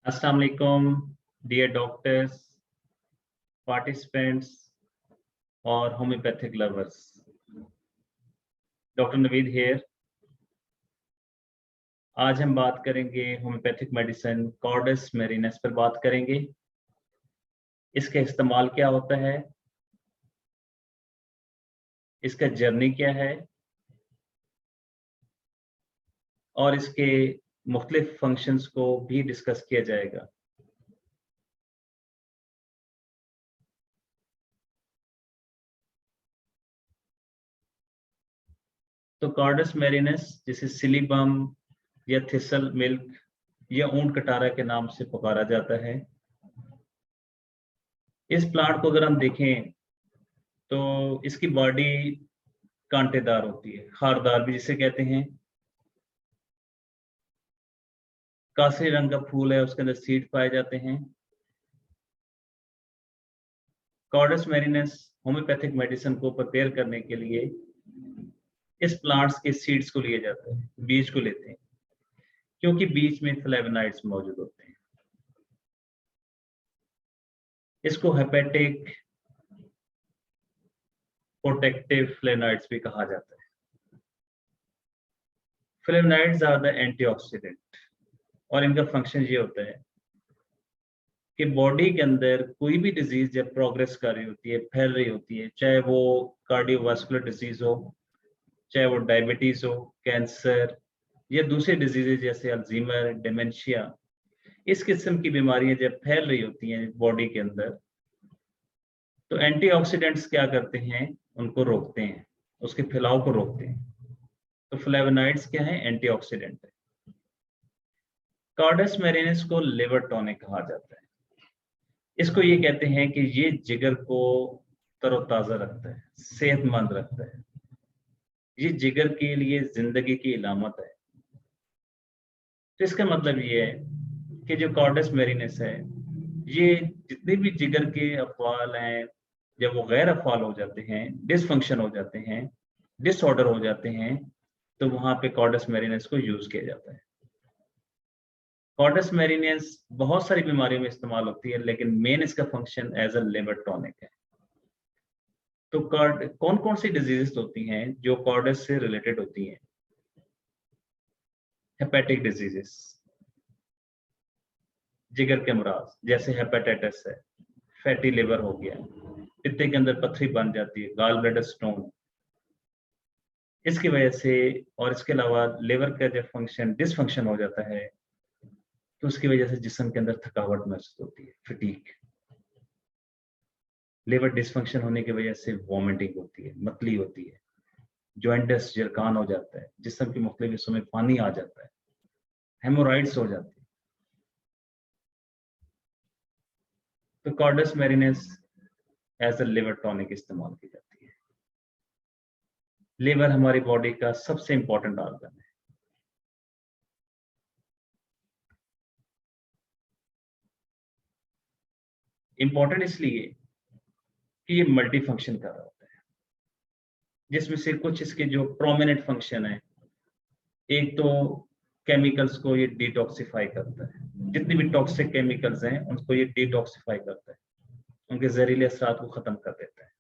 अस्सलाम वालेकुम dear doctors, participants और homeopathic lovers. Doctor Naveed here. आज हम बात करेंगे होम्योपैथिक मेडिसिन कॉर्डस मेरिनस पर बात करेंगे। इसका इस्तेमाल क्या होता है, इसका जर्नी क्या है और इसके मुख्तलिफ फंक्शंस को भी डिस्कस किया जाएगा। तो कॉर्डस मेरिनस जिसे सिलीबम या थिसल मिल्क या ऊंट कटारा के नाम से पुकारा जाता है। इस प्लांट को अगर हम देखें तो इसकी बॉडी कांटेदार होती है, खारदार भी जिसे कहते हैं। कासे रंग का फूल है, उसके अंदर सीड पाए जाते हैं। कॉर्डस मेरिनस होम्योपैथिक मेडिसिन को प्रिपेयर करने के लिए इस प्लांट्स के सीड्स को लिए जाते हैं, बीज को लेते हैं, क्योंकि बीज में फ्लेवोनॉइड्स मौजूद होते हैं। इसको हेपेटिक प्रोटेक्टिव फ्लेवोनॉइड्स भी कहा जाता है। फ्लेवोनॉइड्स आर द एंटीऑक्सीडेंट और इनका फंक्शन ये होता है कि बॉडी के अंदर कोई भी डिजीज जब प्रोग्रेस कर रही होती है, फैल रही होती है, चाहे वो कार्डियोवास्कुलर डिजीज हो, चाहे वो डायबिटीज हो, कैंसर या दूसरे डिजीजेज जैसे अल्जीमर, डिमेंशिया, इस किस्म की बीमारियां जब फैल रही होती हैं बॉडी के अंदर, तो एंटीऑक्सीडेंट्स क्या करते हैं, उनको रोकते हैं, उसके फैलाव को रोकते हैं। तो फ्लेवोनॉइड्स क्या है, एंटीऑक्सीडेंट है। कॉर्डस मेरिनस को लिवर टॉनिक कहा जाता है। इसको ये कहते हैं कि ये जिगर को तरोताजा रखता है, सेहतमंद रखता है। ये जिगर के लिए जिंदगी की इलामत है। तो इसका मतलब ये है कि जो कॉर्डस मेरिनस है, ये जितने भी जिगर के अफवाल हैं, जब वो गैर अफवाल हो जाते हैं, डिसफंक्शन हो जाते हैं, डिसऑर्डर हो जाते हैं, तो वहां पे कॉर्डस मेरिनस को यूज किया जाता है। कॉर्डस मेरिनस बहुत सारी बीमारियों में इस्तेमाल होती है, लेकिन मेन इसका function as a liver tonic है। तो कौन कौन सी डिजीजेस होती हैं जो कॉर्डस से रिलेटेड होती हैं? हेपेटिक डिजीजेस, जिगर के अमराज जैसे हेपेटाइटिस है, फैटी लिवर हो गया, पित्ते के अंदर पथरी बन जाती है, गाल ब्लैडर स्टोन, इसकी वजह से। और इसके अलावा लिवर का जब फंक्शन डिसफंक्शन हो जाता है, तो उसकी वजह से जिस्म के अंदर थकावट महसूस होती है, फटीग। लिवर डिसफंक्शन होने की वजह से वॉमिटिंग होती है, मतली होती है, जॉइंटस जरकान हो जाता है, जिस्म के मुख्तलिफ हिस्सों में पानी आ जाता है, हेमोराइड्स हो जाती है। तो कॉर्डस मेरिनस एज अ लिवर टॉनिक इस्तेमाल की जाती है। लिवर हमारी बॉडी का सबसे इंपॉर्टेंट ऑर्गन है। इंपॉर्टेंट इसलिए कि ये मल्टी फंक्शन कर रहा होता है, जिसमें से कुछ इसके जो प्रोमिनेंट फंक्शन है, एक तो केमिकल्स को ये डिटॉक्सिफाई करता है। जितनी भी टॉक्सिक केमिकल्स हैं उनको ये डिटॉक्सिफाई करता है, उनके जहरीले असरात को खत्म कर देता है।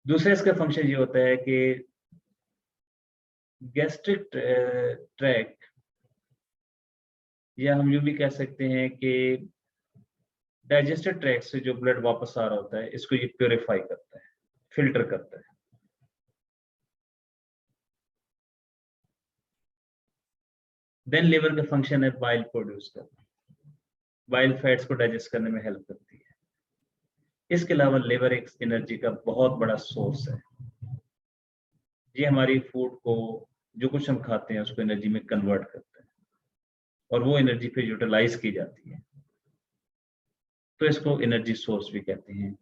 दूसरा इसका फंक्शन ये होता है कि गैस्ट्रिक ट्रैक, या हम यूं भी कह सकते हैं कि डाइजेस्टिव ट्रैक से जो ब्लड वापस आ रहा होता है, इसको ये प्योरीफाई करता है, फिल्टर करता है। देन लिवर का फंक्शन है बाइल प्रोड्यूस करना, बाइल फैट्स को डाइजेस्ट करने में हेल्प करती है। इसके अलावा लिवर एक एनर्जी का बहुत बड़ा सोर्स है। ये हमारी फूड को, जो कुछ हम खाते हैं, उसको एनर्जी में कन्वर्ट करता है और वो एनर्जी फिर यूटिलाइज की जाती है, तो इसको एनर्जी सोर्स भी कहते हैं।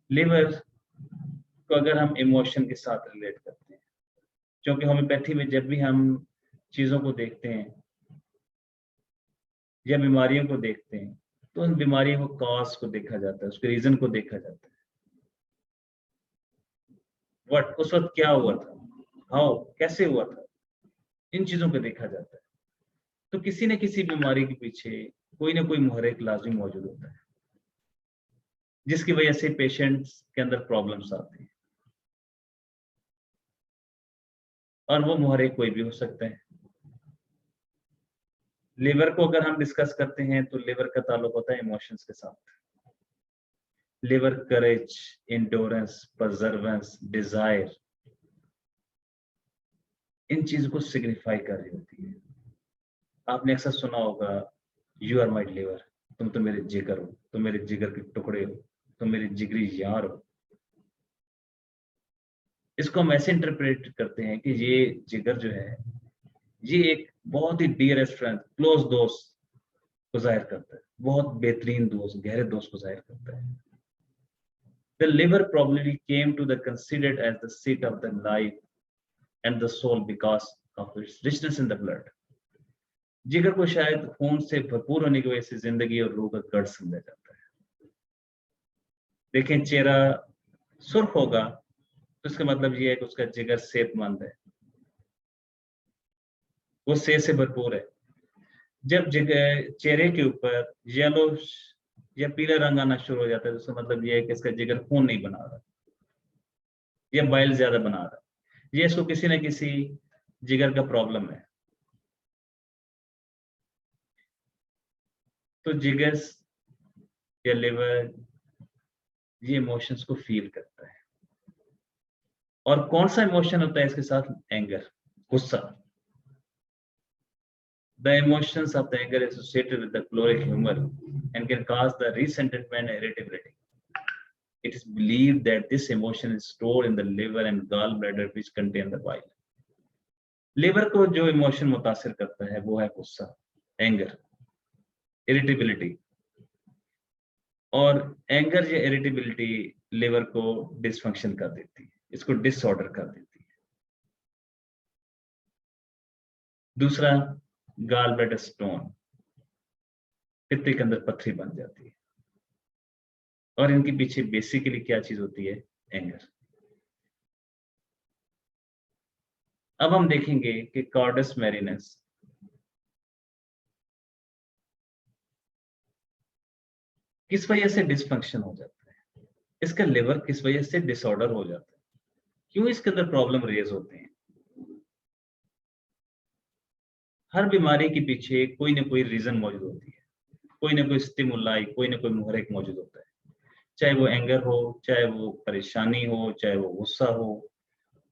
लिवर को अगर हम इमोशन के साथ रिलेट करते हैं, क्योंकि होम्योपैथी में जब भी हम चीजों को देखते हैं या बीमारियों को देखते हैं, तो उन बीमारियों को कॉज को देखा जाता है, उसके रीजन को देखा जाता है। उस वक्त क्या हुआ था, हाउ, कैसे हुआ था, इन चीजों को देखा जाता है। तो किसी न किसी बीमारी के पीछे कोई ना कोई मुहर्रिक लाजिम मौजूद होता है, जिसकी वजह से पेशेंट्स के अंदर प्रॉब्लम्स आती हैं। और वो मुहर्रिक कोई भी हो सकता है। लिवर को अगर हम डिस्कस करते हैं तो लिवर का ताल्लुक होता है इमोशंस के साथ। लिवर करेज, इंडोरेंस, परजर्वेंस, डिजायर, इन चीजों को सिग्निफाई कर रही होती है। आपने अक्सर सुना होगा, यू आर माई लिवर, तुम तो मेरे जिगर हो, तुम मेरे जिगर के टुकड़े हो, तुम मेरे जिगरी यार हो। इसको हम ऐसे इंटरप्रेट करते हैं कि ये जिगर जो है, ये एक बहुत ही डियरेस्ट फ्रेंड, क्लोज दोस्त को जाहिर करता है, बहुत बेहतरीन दोस्त, गहरे दोस्त को जाहिर करता है। The liver probably came to the considered as the seat of the life and the soul because of its richness in the blood. जिगर को शायद खून से भरपूर होने की वजह से जिंदगी और रूह का गढ़ समझा जाता है। देखें, चेहरा सुर्ख होगा तो इसका मतलब ये है कि उसका जिगर सेहतमंद है, वो सेहत से भरपूर है। जब जिगर चेहरे के ऊपर येलो या पीला रंग आना शुरू हो जाता है तो इसका मतलब ये है कि इसका जिगर खून नहीं बना रहा या बाइल ज्यादा बना रहा है, ये इसको किसी न किसी जिगर का प्रॉब्लम है। तो जिगर या लिवर ये इमोशंस को फील करता है। और कौन सा इमोशन होता है इसके साथ? एंगर, गुस्सा। The emotions of the anger associated with the choleric humor and can cause the resentment and irritability. It is believed that this emotion is stored in the liver and gallbladder which contain the bile. Liver को जो emotion मुतासिर करता है वो है गुस्सा, anger, irritability. और anger या इरिटेबिलिटी लिवर को डिसफंक्शन कर देती है, इसको डिसऑर्डर कर देती है। दूसरा, गाल ब्लैडर स्टोन, पित्त के अंदर पथरी बन जाती है। और इनके पीछे बेसिकली क्या चीज होती है? एंगर। अब हम देखेंगे कि कॉर्डस मैरिनस किस वजह से डिसफंक्शन हो जाता है, इसका लिवर किस वजह से डिसऑर्डर हो जाता है, क्यों इसके अंदर प्रॉब्लम रेज होते हैं। हर बीमारी के पीछे कोई ना कोई रीजन मौजूद होती है, कोई ना कोई स्टिमुलाई, कोई ना कोई मुहर्रिक मौजूद होता है। चाहे वो एंगर हो, चाहे वो परेशानी हो, चाहे वो गुस्सा हो,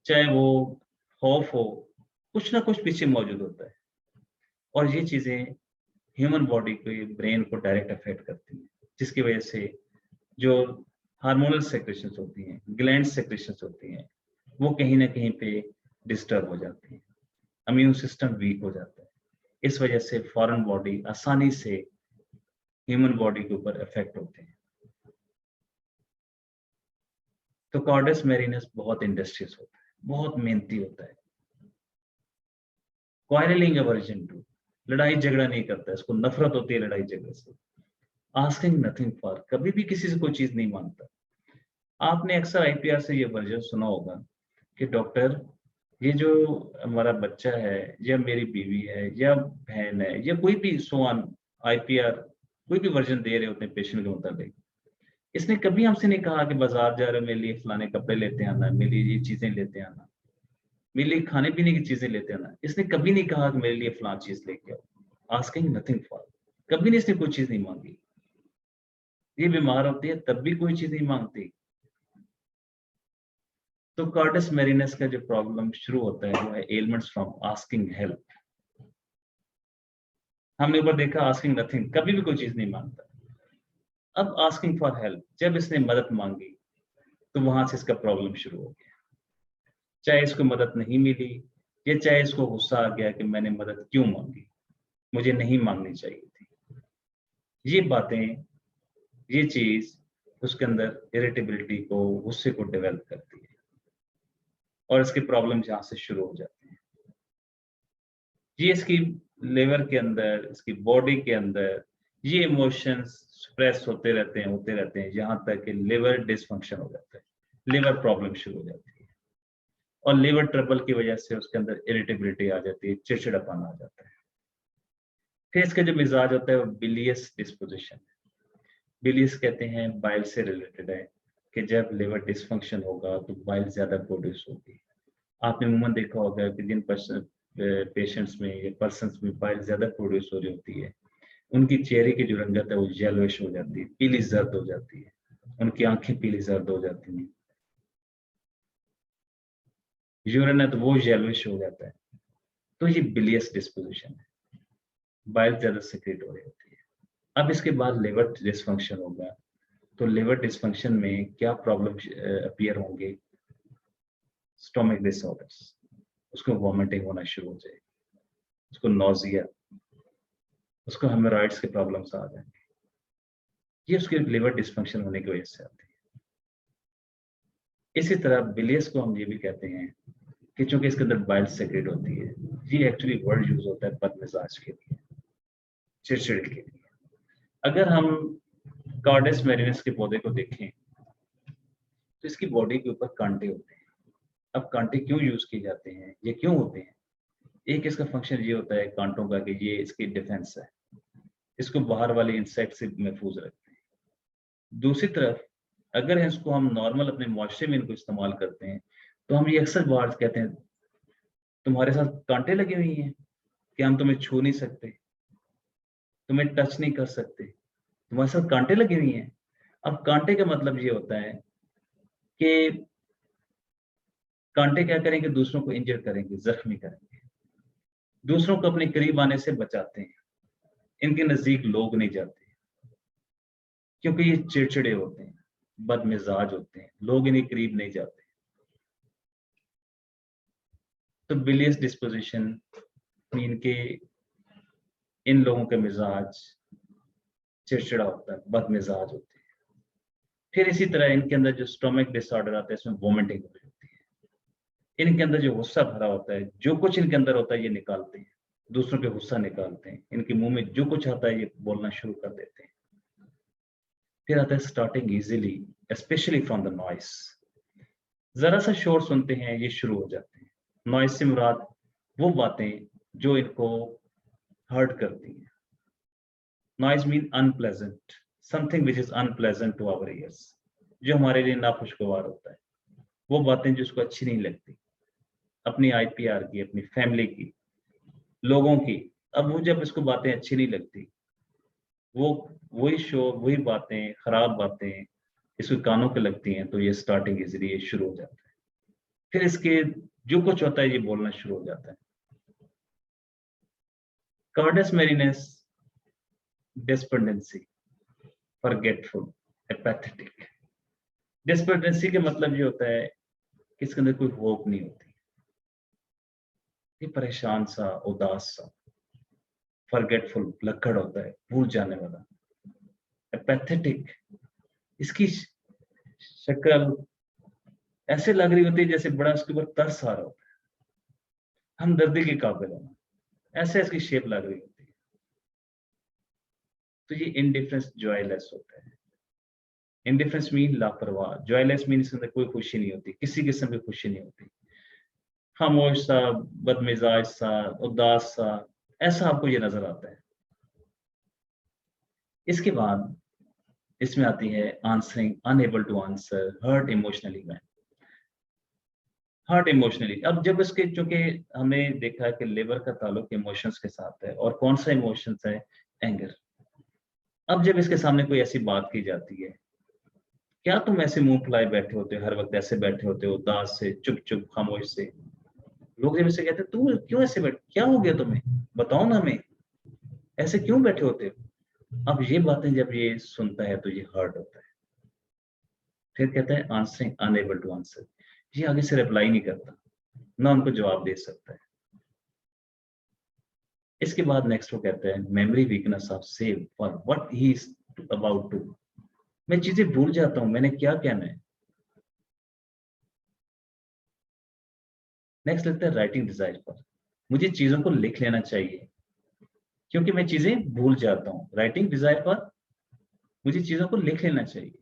चाहे वो खौफ हो, कुछ ना कुछ पीछे मौजूद होता है। और ये चीजें ह्यूमन बॉडी के ब्रेन को डायरेक्ट अफेक्ट करती हैं, जिसकी वजह से जो हार्मोनल सेक्रेशंस होती हैं, ग्लैंड सेक्रेशंस होती हैं, वो कहीं ना कहीं पे डिस्टर्ब हो जाती हैं, इम्यून सिस्टम वीक हो जाता है। इस वजह से फॉरेन बॉडी आसानी से ह्यूमन बॉडी के ऊपर इफेक्ट होते हैं। तो कॉर्डस मैरिनस बहुत इंडस्ट्रियस होता है, बहुत मेहनती होता है। क्वारलिंग अवर्जन टू, लड़ाई झगड़ा नहीं करता है, इसको नफरत होती है लड़ाई झगड़े से। आस्किंग नथिंग फॉर, कभी भी किसी से कोई चीज नहीं मांगता। आपने अक्सर आईपीआर से ये वर्जन सुना होगा कि डॉक्टर, ये जो हमारा बच्चा है या मेरी बीवी है या बहन है या कोई भी सोन आईपीआर कोई भी वर्जन दे रहे होते हैं पेशेंट के मुताबिक, इसने कभी हमसे नहीं कहा कि बाजार जा रहे हो, मेरे लिए फलाने कपड़े लेते आना, मेरे लिए ये चीजें लेते आना, मेरे लिए खाने पीने की चीजें लेते आना। इसने कभी नहीं कहा कि मेरे लिए फलां चीज लेके आओ। आस्किंग नथिंग फॉर, कभी नहीं इसने कोई चीज नहीं मांगी। ये बीमार होती है तब भी कोई चीज नहीं मांगती। तो कॉर्डस मैरिनस का जो प्रॉब्लम शुरू होता है वो है एलिमेंट्स फ्रॉम आस्किंग हेल्प। हमने ऊपर देखा आस्किंग नथिंग, कभी भी कोई चीज नहीं मांगता। अब आस्किंग फॉर हेल्प, जब इसने मदद मांगी तो वहां से इसका प्रॉब्लम शुरू हो गया। चाहे इसको मदद नहीं मिली या चाहे इसको गुस्सा आ गया कि मैंने मदद क्यों मांगी, मुझे नहीं मांगनी चाहिए थी। ये बातें, ये चीज उसके अंदर इरिटेबिलिटी को, गुस्से को डेवलप करती है और इसके प्रॉब्लम जहां से शुरू हो जाते हैं। ये इसकी लिवर के अंदर, इसकी बॉडी के अंदर ये इमोशंस स्प्रेस होते रहते हैं यहाँ तक कि लिवर डिसफंक्शन हो जाता है, लिवर प्रॉब्लम शुरू हो जाती है। और लिवर ट्रबल की वजह से उसके अंदर इरिटेबिलिटी आ जाती है, चिड़चिड़ापन आ जाता है। फिर इसका जो मिजाज होता है वो बिलियस डिस्पोजिशन। बिलियस कहते हैं बाइल से रिलेटेड है कि जब लिवर डिसफंक्शन होगा तो बाइल ज्यादा प्रोड्यूस होगी। आपने अमूमन देखा होगा कि जिन पेशेंट्स में या पर्सन्स में बाइल ज्यादा प्रोड्यूस हो रही होती है, उनकी चेहरे की जो रंगत है वो येलोइश हो जाती है, पीली जर्द हो जाती है, उनकी आंखें पीली जर्द हो जाती हैं। यूरिन है तो वो येलोइश हो जाता है। तो ये बिलियस डिस्पोजिशन है, बाइल ज्यादा सिक्रेट हो रही होती है। अब इसके बाद लिवर डिसफंक्शन होगा, तो लिवर डिसफंक्शन में क्या प्रॉब्लम अपीयर होंगे? स्टोमिक डिसऑर्डर्स, उसको वॉमिटिंग होना शुरू हो जाएगी, उसको नोजिया, उसको हेमोरॉइड्स के प्रॉब्लम्स आ जाएंगे। ये उसके लिवर डिसफंक्शन होने की वजह से आती है। इसी तरह बिलियस को हम ये भी कहते हैं कि चूंकि इसके अंदर बाइल सेक्रेट होती है, ये एक्चुअली वर्ड यूज होता है बदमिजाज के लिए, चिड़चिड़े के लिए। अगर हम कार्डस मैरिनस के पौधे को देखें तो इसकी बॉडी के ऊपर कांटे होते हैं। अब कांटे क्यों यूज किए जाते हैं, ये क्यों होते हैं? एक इसका फंक्शन ये होता है कांटों का कि ये इसकी डिफेंस है, इसको बाहर वाले इंसेक्ट से महफूज रखते हैं। दूसरी तरफ अगर इसको हम नॉर्मल अपने मुआशरे में इनको इस्तेमाल करते हैं तो हम ये अक्सर बात कहते हैं तुम्हारे साथ कांटे लगे हुए हैं कि हम तुम्हें छू नहीं सकते, तुम्हें टच नहीं कर सकते, तुम्हारे साथ कांटे लगे हुए हैं। अब कांटे का मतलब ये होता है कि कांटे क्या करेंगे? दूसरों को इंजर करेंगे, जख्मी करेंगे, दूसरों को अपने करीब आने से बचाते हैं, इनके नजदीक लोग नहीं जाते क्योंकि ये चिड़चिड़े होते हैं, बदमिजाज होते हैं, लोग इन्हें करीब नहीं जाते। तो बिलियस डिस्पोजिशन मीन के इन लोगों के मिजाज चिड़चिड़ा होता है, बदमिजाज होते हैं। फिर इसी तरह इनके अंदर जो स्टोमिक डिसऑर्डर आता है, इसमें वोमिटिंग हो रही होती है। इनके अंदर जो गुस्सा भरा होता है, जो कुछ इनके अंदर होता है ये निकालते हैं, दूसरों पे गुस्सा निकालते हैं, इनके मुंह में जो कुछ आता है ये बोलना शुरू कर देते हैं। फिर आता है starting easily specially from the noise. जरा सा शोर सुनते हैं ये शुरू हो जाते हैं। नॉइस से मुराद वो बातें जो इनको हर्ट करती हैं। Noise mean unpleasant, something which is unpleasant to our ears, जो हमारे लिए नाखुशगवार होता है, वो बातें जो उसको अच्छी नहीं लगती, अपनी आईपीआर की, अपनी फैमिली की, लोगों की। अब वो जब इसको बातें अच्छी नहीं लगती, वो वही शोर, वही बातें, खराब बातें इसके कानों पे लगती हैं, तो ये स्टार्टिंग इजीली ये शुरू हो जाता है। फिर इसके जो कुछ होता है ये बोलना शुरू हो जाता है। Cards मैरिनस डिस्पेंडेंसी, forgetful, एपैथेटिक। डिस्पेंडेंसी के मतलब ये होता है कि इसके अंदर कोई होप नहीं होती, ये परेशान सा, उदास सा। फॉरगेटफुल, लक्कड़ होता है, भूल जाने वाला। एपैथेटिक, इसकी शक्ल ऐसे लग रही होती है जैसे बड़ा उसके ऊपर तरस आ रहा होता है, हमदर्दी के काबिल होना, ऐसे इसकी शेप लग रही होती है। तो ये इनडिफरेंस, जॉयलेस होता है। इनडिफरेंस मीन लापरवाह, जॉयलेस मीन इसके अंदर कोई खुशी नहीं होती, किसी किस्म की खुशी नहीं होती, खामोश सा, बदमिजाज सा, उदास सा, ऐसा आपको ये नजर आता है। इसके बाद इसमें आती है answering, unable to answer, hurt emotionally man, hurt emotionally. अब जब इसके, चूंकि हमने देखा है कि लिवर का ताल्लुक इमोशंस के साथ है, और कौन सा इमोशंस है? एंगर। अब जब इसके सामने कोई ऐसी बात की जाती है, क्या तुम ऐसे मुंह फुलाए बैठे होते हो, हर वक्त ऐसे बैठे होते हो, उदास से, चुप चुप, खामोश से? लोग जब इसे कहते हैं तू क्यों ऐसे बैठ, क्या हो गया तुम्हें, बताओ ना हमें, ऐसे क्यों बैठे होते हो? अब ये बातें जब ये सुनता है तो ये हर्ट होता है। फिर कहता है आंसरिंग, अनएबल टू आंसर, ये आगे से रिप्लाई नहीं करता, ना उनको जवाब दे सकता है। इसके बाद नेक्स्ट वो कहता है memory weakness of save for what he is about to, मैं चीजें भूल जाता हूं, मैंने क्या कहना है। नेक्स्ट लगता है राइटिंग डिजायर पर, मुझे चीजों को लिख लेना चाहिए क्योंकि मैं चीजें भूल जाता हूं। राइटिंग डिजायर पर, मुझे चीजों को लिख लेना चाहिए।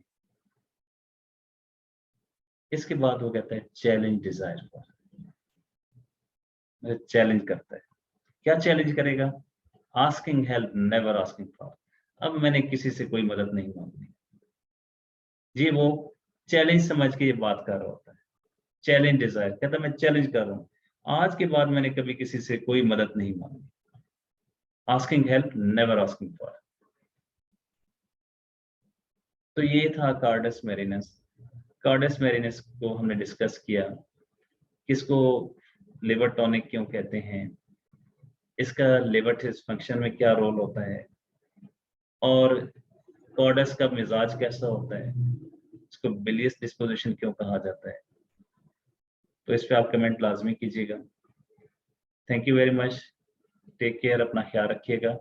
इसके बाद वो कहता है चैलेंज डिजायर पर, मुझे चैलेंज करता है। क्या चैलेंज करेगा? Asking help, never asking for. अब मैंने किसी से कोई मदद नहीं मांगी। जी वो चैलेंज समझ के ये बात कर रहा होता है। चैलेंज डिजायर कहता मैं चैलेंज कर रहा हूँ, आज के बाद मैंने कभी किसी से कोई मदद नहीं मांगी। Asking help, never asking for. तो ये था कार्डस मैरिनस। कार्डस मैरिनस को हमने डिस्कस किया, किसको लिवर टॉनिक क्यों कहते हैं, इसका लिवर फंक्शन में क्या रोल होता है, और कार्डस का मिजाज कैसा होता है, इसको बिलियस डिस्पोजिशन क्यों कहा जाता है। तो इस पे आप कमेंट लाजमी कीजिएगा। Thank you very much, take care, अपना ख्याल रखिएगा।